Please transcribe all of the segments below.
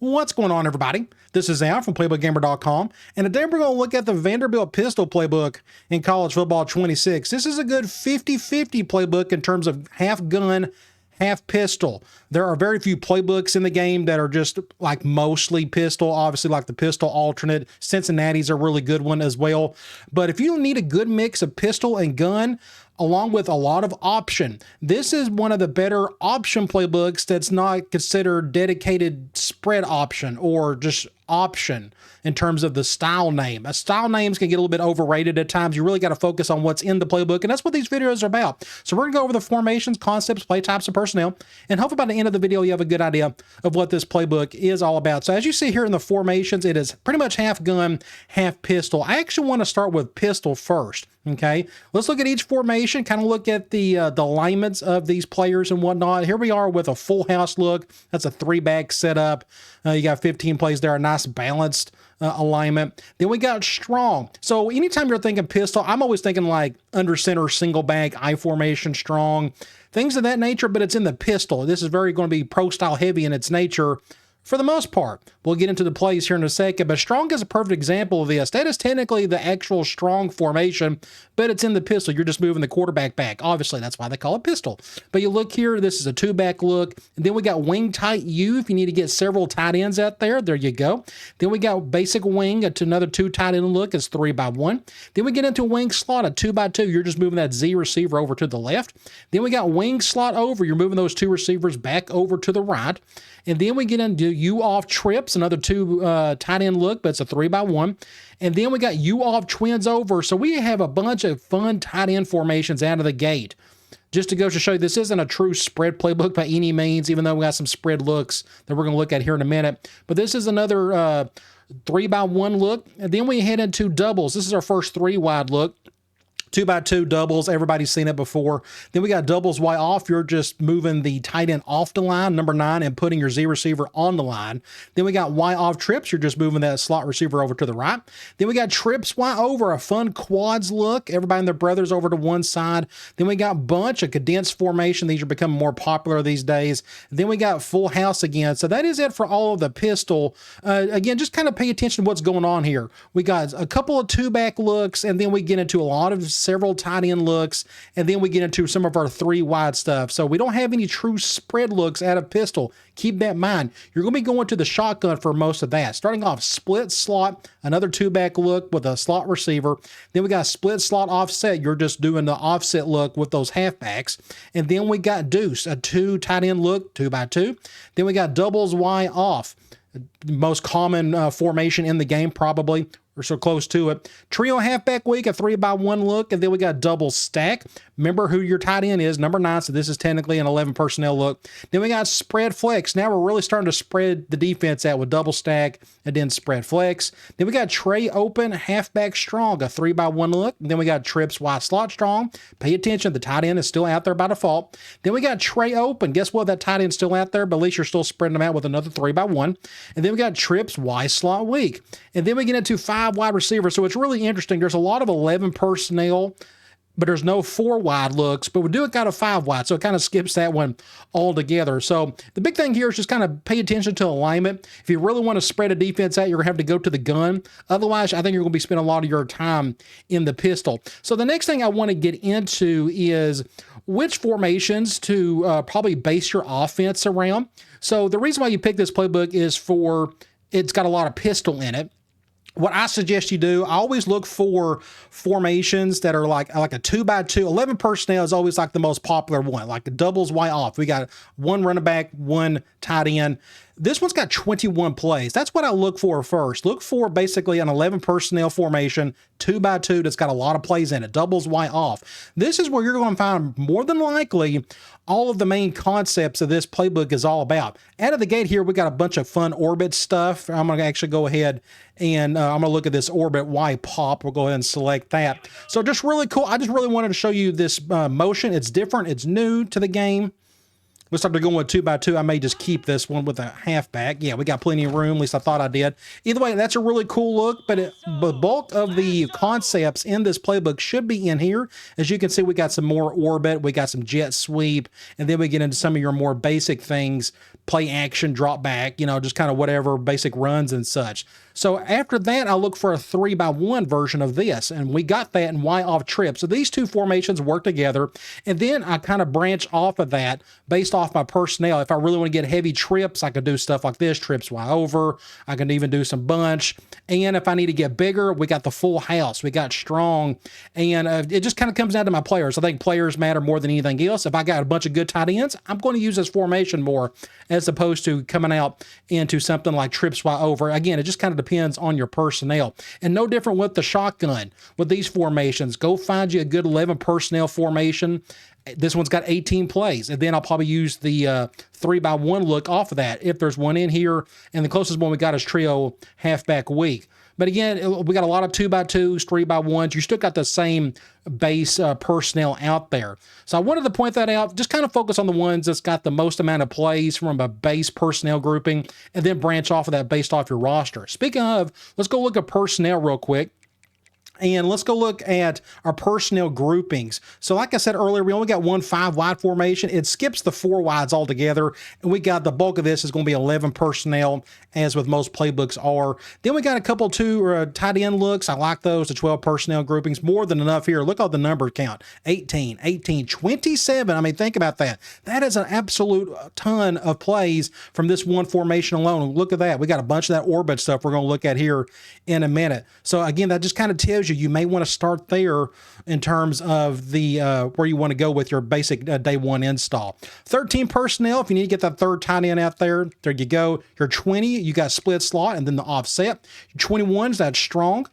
What's going on, everybody? This is Al from PlaybookGamer.com, and today we're going to look at the Vanderbilt pistol playbook in college football 26. This is a good 50-50 playbook in terms of half gun, half pistol. There are very few playbooks in the game that are just like mostly pistol, obviously like the pistol alternate. Cincinnati's a really good one as well. But if you need a good mix of pistol and gun, along with a lot of option, this is one of the better option playbooks that's not considered dedicated spread option or just option in terms of the style name. Style names can get a little bit overrated at times. You really got to focus on what's in the playbook, and that's what these videos are about. So we're going to go over the formations, concepts, play types, and personnel, and hopefully by the end of the video you have a good idea of what this playbook is all about. So as you see here in the formations, it is pretty much half gun, half pistol. I actually want to start with pistol first. Okay, let's look at each formation, kind of look at the alignments of these players and whatnot. Here we are with a full house look. That's a three-back setup. You got 15 plays there, a nice balanced alignment. Then we got strong. So anytime you're thinking pistol, I'm always thinking like under center, single back, I formation, strong, things of that nature, but it's in the pistol. This is very going to be pro style heavy in its nature. For the most part, we'll get into the plays here in a second, but strong is a perfect example of this. That is technically the actual strong formation, but it's in the pistol. You're just moving the quarterback back. Obviously, that's why they call it pistol. But you look here, this is a two-back look. And then we got wing tight U if you need to get several tight ends out there. There you go. Then we got basic wing, another two tight end look. It's 3x1. Then we get into wing slot, a 2x2. You're just moving that Z receiver over to the left. Then we got wing slot over. You're moving those two receivers back over to the right. And then we get into U off trips, another two tight end look, but it's a 3x1. And then we got U off twins over. So we have a bunch of fun tight end formations out of the gate. Just to go to show you, this isn't a true spread playbook by any means, even though we got some spread looks that we're going to look at here in a minute. But this is another 3x1 look. And then we head into doubles. This is our first 3-wide look. 2x2 doubles, everybody's seen it before. Then we got doubles Y off. You're just moving the tight end off the line, number 9, and putting your Z receiver on the line. Then we got Y off trips. You're just moving that slot receiver over to the right. Then we got trips Y over, a fun quads look. Everybody and their brothers over to one side. Then we got bunch, a condensed formation. These are becoming more popular these days. Then we got full house again. So that is it for all of the pistol. Again, just kind of pay attention to what's going on here. We got a couple of two-back looks, and then we get into a lot of several tight end looks, and then we get into some of our 3-wide stuff. So we don't have any true spread looks out of pistol. Keep that in mind. You're going to be going to the shotgun for most of that. Starting off split slot, another 2-back look with a slot receiver. Then we got split slot offset. You're just doing the offset look with those halfbacks. And then we got deuce, a 2 tight end look, 2x2. Then we got doubles Y off. Most common formation in the game, probably, or so close to it. Trio halfback week, a 3x1 look, and then we got double stack. Remember who your tight end is, number 9, so this is technically an 11 personnel look. Then we got spread flex. Now we're really starting to spread the defense out with double stack and then spread flex. Then we got tray open, halfback strong, a 3x1 look. And then we got trips Y slot strong. Pay attention, the tight end is still out there by default. Then we got tray open. Guess what? That tight end's still out there, but at least you're still spreading them out with another 3x1. And then we got trips Y slot weak. And then we get into 5 wide receivers. So it's really interesting. There's a lot of 11 personnel, but there's no 4-wide looks, but we do got a 5-wide, so it kind of skips that one altogether. So the big thing here is just kind of pay attention to alignment. If you really want to spread a defense out, you're going to have to go to the gun. Otherwise, I think you're going to be spending a lot of your time in the pistol. So the next thing I want to get into is which formations to probably base your offense around. So the reason why you pick this playbook is it's got a lot of pistol in it. What I suggest you do, I always look for formations that are like a 2x2. 11 personnel is always like the most popular one, like the doubles Y off. We got 1 running back, 1 tight end. This one's got 21 plays. That's what I look for first. Look for basically an 11 personnel formation, 2x2 that's got a lot of plays in it, doubles Y off. This is where you're going to find more than likely all of the main concepts of this playbook is all about. Out of the gate here, we got a bunch of fun orbit stuff. I'm going to actually go ahead and I'm going to look at this orbit Y pop. We'll go ahead and select that. So just really cool. I just really wanted to show you this motion. It's different. It's new to the game. Looks like they're going with 2x2. I may just keep this one with a halfback. Yeah, we got plenty of room. At least I thought I did. Either way, that's a really cool look, but the bulk of the concepts in this playbook should be in here. As you can see, we got some more orbit, we got some jet sweep, and then we get into some of your more basic things, play action, drop back, you know, just kind of whatever, basic runs and such. So after that, I look for a 3x1 version of this, and we got that in Y off trip. So these two formations work together, and then I kind of branch off of that based off my personnel. If I really want to get heavy trips, I could do stuff like this, trips Y over. I can even do some bunch. And if I need to get bigger, we got the full house. We got strong. And it just kind of comes down to my players. I think players matter more than anything else. If I got a bunch of good tight ends, I'm going to use this formation more as opposed to coming out into something like trips Y over. Again, it just kind of depends on your personnel. And no different with the shotgun. With these formations, go find you a good 11 personnel formation. This one's got 18 plays, and then I'll probably use the 3x1 look off of that if there's one in here, and the closest one we got is trio halfback weak. But again, we got a lot of 2x2s, 3x1s. You still got the same base personnel out there. So I wanted to point that out. Just kind of focus on the ones that's got the most amount of plays from a base personnel grouping, and then branch off of that based off your roster. Speaking of, let's go look at personnel real quick. And let's go look at our personnel groupings. So like I said earlier, we only got one 5-wide formation. It skips the 4 wides altogether. And we got the bulk of this is going to be 11 personnel, as with most playbooks are. Then we got a couple tight end looks. I like those, the 12 personnel groupings. More than enough here. Look at the number count. 18, 18, 27. I mean, think about that. That is an absolute ton of plays from this one formation alone. Look at that. We got a bunch of that orbit stuff we're going to look at here in a minute. So again, that just kind of tells you may want to start there in terms of the where you want to go with your basic day one install. 13 personnel, if you need to get that third tight end out there, there you go. Your 20, you got split slot and then the offset. Your 21s, that's strong.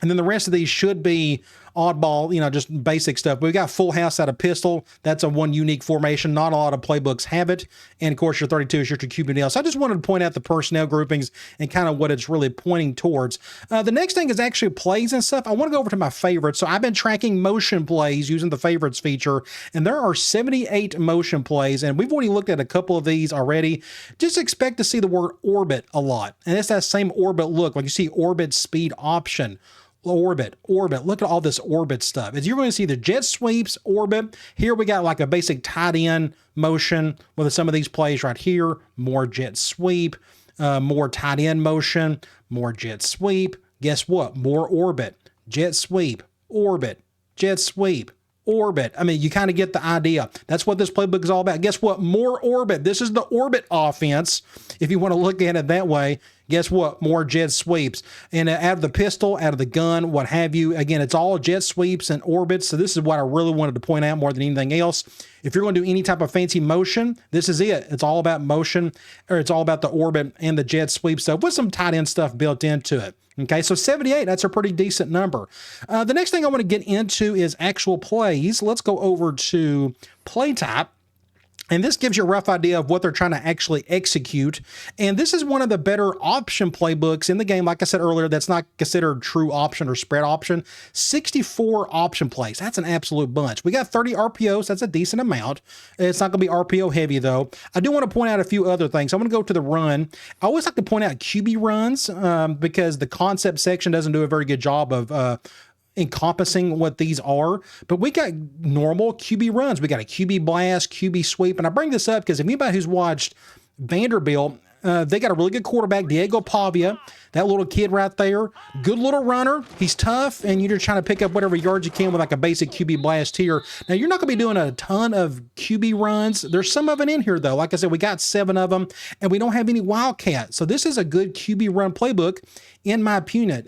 And then the rest of these should be oddball, you know, just basic stuff. We've got full house out of pistol. That's a one unique formation. Not a lot of playbooks have it. And of course, your 32 is just your QBDL. So I just wanted to point out the personnel groupings and kind of what it's really pointing towards. The next thing is actually plays and stuff. I want to go over to my favorites. So I've been tracking motion plays using the favorites feature, and there are 78 motion plays, and we've already looked at a couple of these already. Just expect to see the word orbit a lot. And it's that same orbit look. Like you see orbit speed option. Orbit. Look at all this orbit stuff. As you're going to see the jet sweeps, orbit. Here we got like a basic tight end motion with some of these plays right here. More jet sweep, more tight end motion, more jet sweep. Guess what? More orbit, jet sweep, orbit, jet sweep, orbit. I mean, you kind of get the idea. That's what this playbook is all about. Guess what? More orbit. This is the orbit offense, if you want to look at it that way. Guess what? More jet sweeps. And out of the pistol, out of the gun, what have you. Again, it's all jet sweeps and orbits. So this is what I really wanted to point out more than anything else. If you're going to do any type of fancy motion, this is it. It's all about motion, or it's all about the orbit and the jet sweep stuff with some tight end stuff built into it. Okay, so 78, that's a pretty decent number. The next thing I want to get into is actual plays. Let's go over to play type. And this gives you a rough idea of what they're trying to actually execute. And this is one of the better option playbooks in the game. Like I said earlier, that's not considered true option or spread option. 64 option plays. That's an absolute bunch. We got 30 RPOs. That's a decent amount. It's not going to be RPO heavy, though. I do want to point out a few other things. I'm going to go to the run. I always like to point out QB runs because the concept section doesn't do a very good job of encompassing what these are, but we got normal QB runs. We got a QB blast, QB sweep, and I bring this up because if anybody who's watched Vanderbilt, they got a really good quarterback, Diego Pavia, that little kid right there, good little runner. He's tough, and you're just trying to pick up whatever yards you can with like a basic QB blast here. Now, you're not going to be doing a ton of QB runs. There's some of it in here, though. Like I said, we got 7 of them, and we don't have any Wildcat. So this is a good QB run playbook, in my opinion.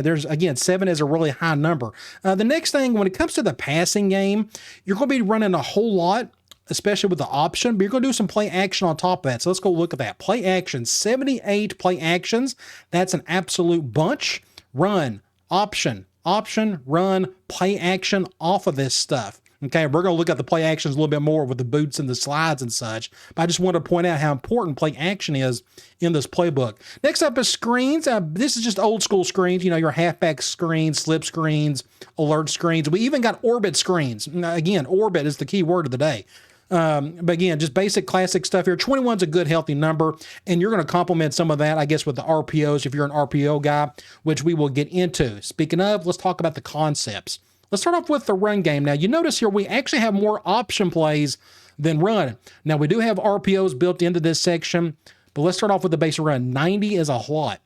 There's, again, 7 is a really high number. The next thing, when it comes to the passing game, you're going to be running a whole lot, especially with the option, but you're going to do some play action on top of that. So let's go look at that. Play action, 78 play actions. That's an absolute bunch. Run, option, run, play action off of this stuff. Okay, we're going to look at the play actions a little bit more with the boots and the slides and such, but I just want to point out how important play action is in this playbook. Next up is screens. This is just old school screens, you know, your halfback screens, slip screens, alert screens. We even got orbit screens. Again, orbit is the key word of the day. But again, just basic classic stuff here. 21 is a good, healthy number, and you're going to complement some of that, I guess, with the RPOs if you're an RPO guy, which we will get into. Speaking of, let's talk about the concepts. Let's start off with the run game. Now, you notice here we actually have more option plays than run. Now, we do have RPOs built into this section, but let's start off with the basic run. 90 is a lot.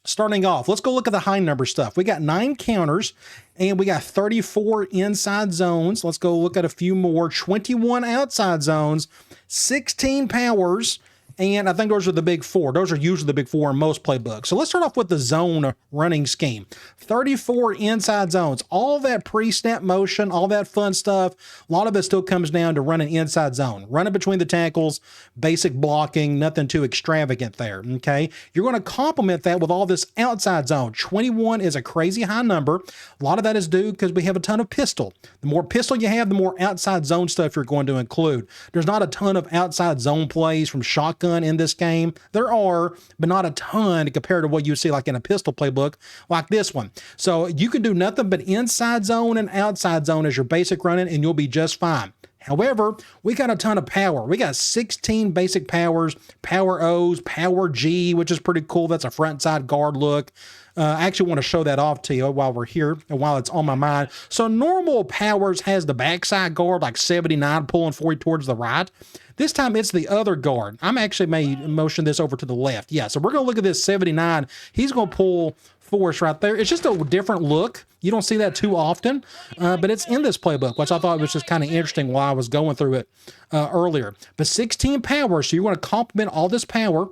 Starting off, let's go look at the high number stuff. We got 9 counters, and we got 34 inside zones. Let's go look at a few more. 21 outside zones, 16 powers, and I think those are the big 4. Those are usually the big 4 in most playbooks. So let's start off with the zone running scheme. 34 inside zones, all that pre-snap motion, all that fun stuff. A lot of it still comes down to running inside zone, running between the tackles, basic blocking, nothing too extravagant there, okay? You're going to complement that with all this outside zone. 21 is a crazy high number. A lot of that is due because we have a ton of pistol. The more pistol you have, the more outside zone stuff you're going to include. There's not a ton of outside zone plays from shotgun in this game. There are, but not a ton compared to what you see like in a pistol playbook like this one. So you can do nothing but inside zone and outside zone as your basic running, and you'll be just fine. However, we got a ton of power. We got 16 basic powers, power O's, power G, which is pretty cool. That's a front side guard look. I actually want to show that off to you while we're here and while it's on my mind. So normal powers has the backside guard like 79 pulling forward towards the right. This time it's the other guard. I'm actually may motion this over to the left. Yeah, so we're going to look at this 79. He's going to pull force right there. It's just a different look. You don't see that too often, but it's in this playbook, which I thought was just kind of interesting while I was going through it earlier. But 16 power, so you want to complement all this power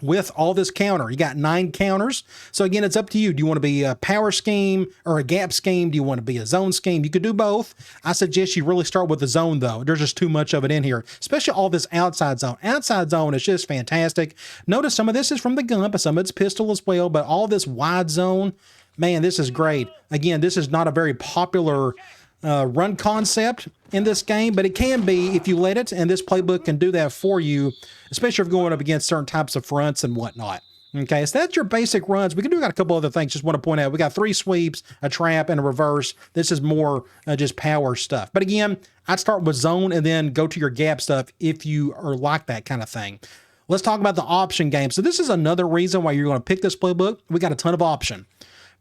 with all this counter. You got 9 counters. So again, it's up to you. Do you want to be a power scheme or a gap scheme? Do you want to be a zone scheme? You could do both. I suggest you really start with the zone though. There's just too much of it in here, especially all this outside zone. Outside zone is just fantastic. Notice some of this is from the gun, but some of it's pistol as well, but all this wide zone, man, this is great. Again, this is not a very popular run concept in this game, but it can be if you let it, and this playbook can do that for you, especially if you're going up against certain types of fronts and whatnot. Okay, so that's your basic runs. We can do got a couple other things. Just want to point out, we got 3 sweeps, a trap, and a reverse. This is more just power stuff. But again, I'd start with zone and then go to your gap stuff if you are like that kind of thing. Let's talk about the option game. So this is another reason why you're going to pick this playbook. We got a ton of option,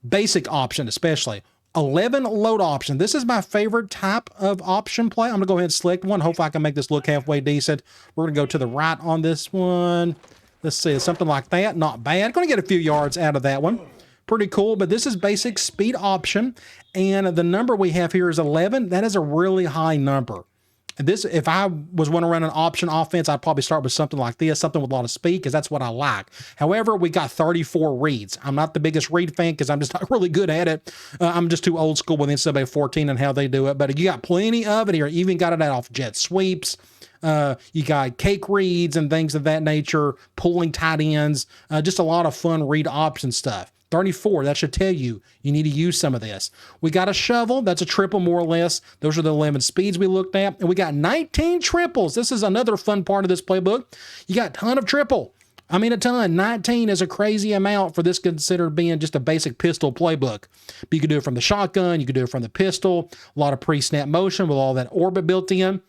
basic option especially. 11 load option. This is my favorite type of option play. I'm going to go ahead and select one. Hopefully I can make this look halfway decent. We're going to go to the right on this one. Let's see, something like that. Not bad. Going to get a few yards out of that one. Pretty cool, but this is basic speed option. And the number we have here is 11. That is a really high number. This, if I was want to run an option offense, I'd probably start with something like this, something with a lot of speed, because that's what I like. However, we got 34 reads. I'm not the biggest read fan because I'm just not really good at it. I'm just too old school with NCAA 14 and how they do it. But you got plenty of it here. You even got it out off jet sweeps. You got cake reads and things of that nature, pulling tight ends, just a lot of fun read option stuff. 34, that should tell you need to use some of this. We got a shovel, that's a triple more or less. Those are the 11 speeds we looked at. And we got 19 triples. This is another fun part of this playbook. You got a ton of triple. I mean, a ton. 19 is a crazy amount for this considered being just a basic pistol playbook. But you could do it from the shotgun, you could do it from the pistol, a lot of pre-snap motion with all that orbit built in.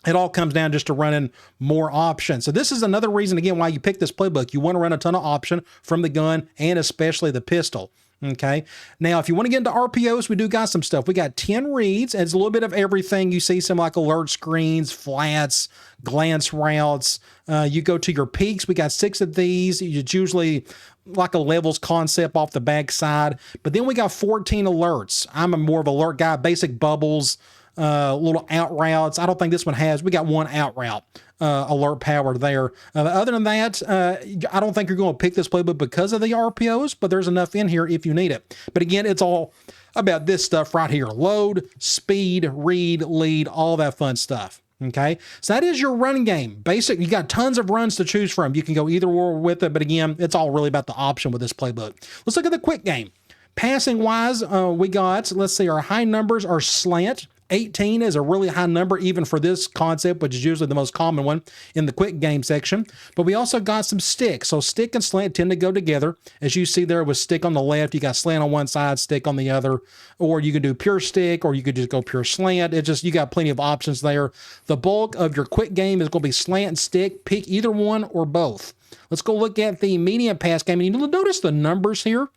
It all comes down just to running more options. So this is another reason, again, why you pick this playbook. You want to run a ton of option from the gun and especially the pistol. Okay. Now, if you want to get into RPOs, we do got some stuff. We got 10 reads, and it's a little bit of everything. You see some like alert screens, flats, glance routes. You go to your peaks. We got 6 of these. It's usually like a levels concept off the backside. But then we got 14 alerts. I'm a more of an alert guy, basic bubbles, little out routes. I don't think this one has. We got 1 out route alert power there. Other than that, I don't think you're going to pick this playbook because of the RPOs, but there's enough in here if you need it. But again, it's all about this stuff right here. Load, speed, read, lead, all that fun stuff. Okay, so that is your run game. Basic, you got tons of runs to choose from. You can go either or with it, but again, it's all really about the option with this playbook. Let's look at the quick game. Passing wise, we got, let's see, our high numbers are slant. 18 is a really high number, even for this concept, which is usually the most common one in the quick game section. But we also got some stick. So stick and slant tend to go together. As you see there with stick on the left, you got slant on one side, stick on the other, or you can do pure stick, or you could just go pure slant. It just, you got plenty of options there. The bulk of your quick game is going to be slant and stick. Pick either one or both. Let's go look at the medium pass game. And you notice the numbers here.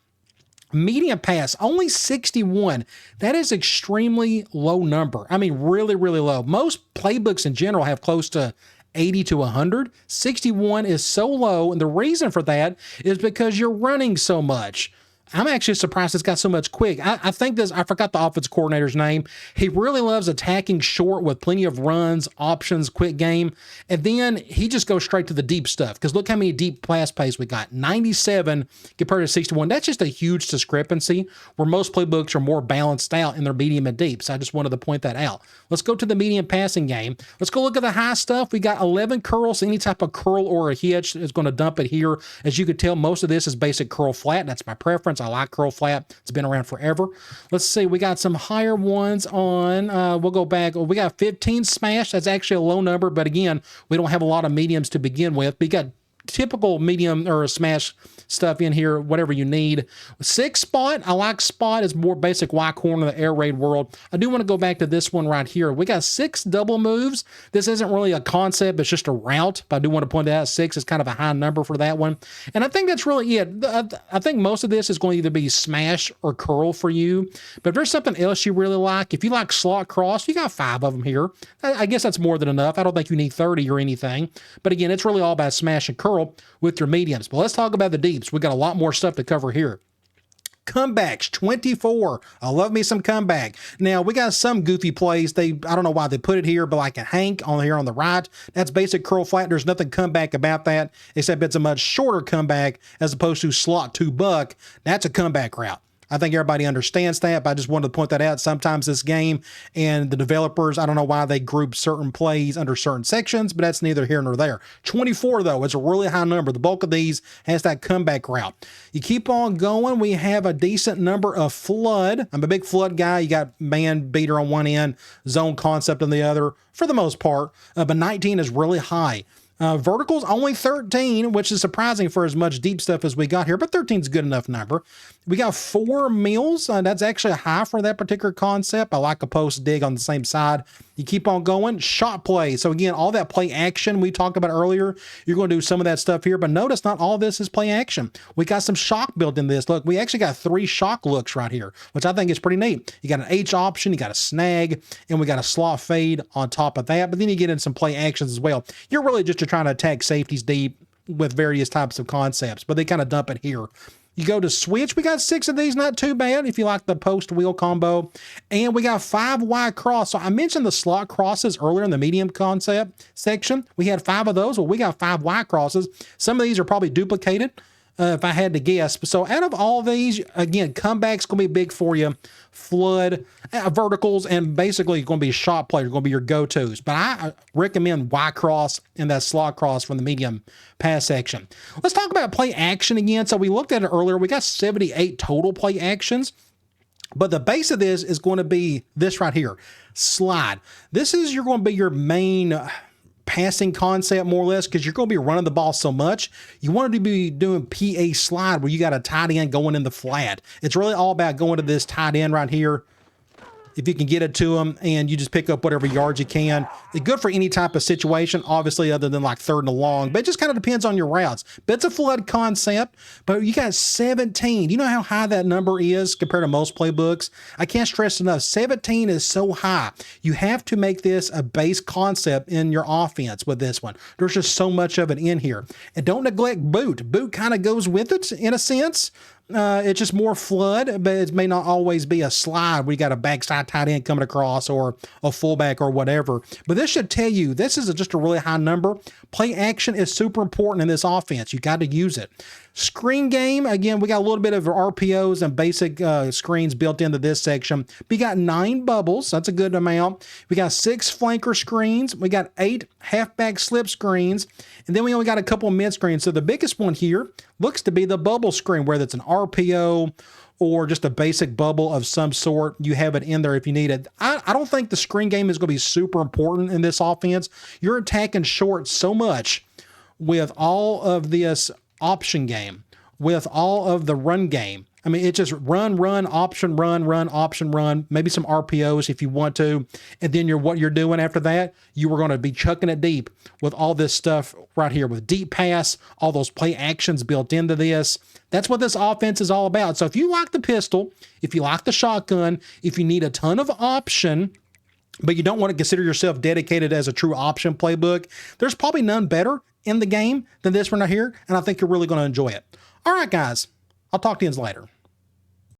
Medium pass, only 61. That is extremely low number. I mean, really, really low. Most playbooks in general have close to 80 to 100. 61 is so low, and the reason for that is because you're running so much. I'm actually surprised it's got so much quick. I think this, I forgot the offense coordinator's name. He really loves attacking short with plenty of runs, options, quick game. And then he just goes straight to the deep stuff. Because look how many deep pass plays we got. 97 compared to 61. That's just a huge discrepancy where most playbooks are more balanced out in their medium and deep. So I just wanted to point that out. Let's go to the medium passing game. Let's go look at the high stuff. We got 11 curls. Any type of curl or a hitch is going to dump it here. As you can tell, most of this is basic curl flat. That's my preference. I like curl flat. It's been around forever. Let's see. We got some higher ones on. We'll go back. We got 15 smash. That's actually a low number, but again, we don't have a lot of mediums to begin with. We got typical medium or smash stuff in here, whatever you need. 6 spot, I like spot. It's more basic Y corner of the air raid world. I do want to go back to this one right here. We got 6 double moves. This isn't really a concept, it's just a route, but I do want to point out 6 is kind of a high number for that one. And I think that's really it. I think most of this is going to either be smash or curl for you, but if there's something else you really like, if you like slot cross, you got 5 of them here. I guess that's more than enough. I don't think you need 30 or anything, but again, it's really all about smash and curl with your mediums. But let's talk about the deeps. We got a lot more stuff to cover here. Comebacks, 24. I love me some comeback. Now, we got some goofy plays. I don't know why they put it here, but like a Hank on here on the right, that's basic curl flat. There's nothing comeback about that, except it's a much shorter comeback as opposed to slot to buck. That's a comeback route. I think everybody understands that, but I just wanted to point that out. Sometimes this game and the developers, I don't know why they group certain plays under certain sections, but that's neither here nor there. 24, though, is a really high number. The bulk of these has that comeback route. You keep on going. We have a decent number of flood. I'm a big flood guy. You got man beater on one end, zone concept on the other, for the most part, but 19 is really high. Verticals, only 13, which is surprising for as much deep stuff as we got here, but 13 is a good enough number. We got 4 meals. That's actually high for that particular concept. I like a post dig on the same side. You keep on going. Shot play. So again, all that play action we talked about earlier, you're going to do some of that stuff here, but notice not all this is play action. We got some shock built in this. Look, we actually got 3 shock looks right here, which I think is pretty neat. You got an H option, you got a snag, and we got a slot fade on top of that, but then you get in some play actions as well. You're really just trying to attack safeties deep with various types of concepts, but they kind of dump it here. You go to switch, we got 6 of these, not too bad if you like the post wheel combo. And we got 5 wide cross. So I mentioned the slot crosses earlier in the medium concept section. We had 5 of those. Well, we got 5 wide crosses. Some of these are probably duplicated, if I had to guess. So out of all these, again, comebacks going to be big for you. Flood, verticals, and basically going to be shot players, going to be your go-tos. But I recommend Y cross and that slot cross from the medium pass section. Let's talk about play action again. So we looked at it earlier. We got 78 total play actions. But the base of this is going to be this right here, slide. This is going to be your main passing concept, more or less, because you're going to be running the ball so much. You want to be doing PA slide where you got a tight end going in the flat. It's really all about going to this tight end right here, if you can get it to them, and you just pick up whatever yards you can. It's good for any type of situation, obviously, other than like 3rd and long, but it just kind of depends on your routes. But it's a flood concept, but you got 17. You know how high that number is compared to most playbooks? I can't stress enough. 17 is so high. You have to make this a base concept in your offense with this one. There's just so much of it in here. And don't neglect boot. Boot kind of goes with it in a sense. It's just more flood, but it may not always be a slide where you got a backside tight end coming across or a fullback or whatever. But this should tell you this is just a really high number. Play action is super important in this offense. You got to use it. Screen game, again, we got a little bit of RPOs and basic screens built into this section. We got 9 bubbles. That's a good amount. We got 6 flanker screens. We got 8 halfback slip screens. And then we only got a couple of mid screens. So the biggest one here looks to be the bubble screen, whether it's an RPO or just a basic bubble of some sort, you have it in there if you need it. I don't think the screen game is going to be super important in this offense. You're attacking short so much with all of this option game, with all of the run game. I mean, it's just run, option, option, run, maybe some RPOs if you want to. And then what you're doing after that, you are going to be chucking it deep with all this stuff right here with deep pass, all those play actions built into this. That's what this offense is all about. So if you like the pistol, if you like the shotgun, if you need a ton of option, but you don't want to consider yourself dedicated as a true option playbook, there's probably none better in the game than this one right here. And I think you're really going to enjoy it. All right, guys. I'll talk to you later.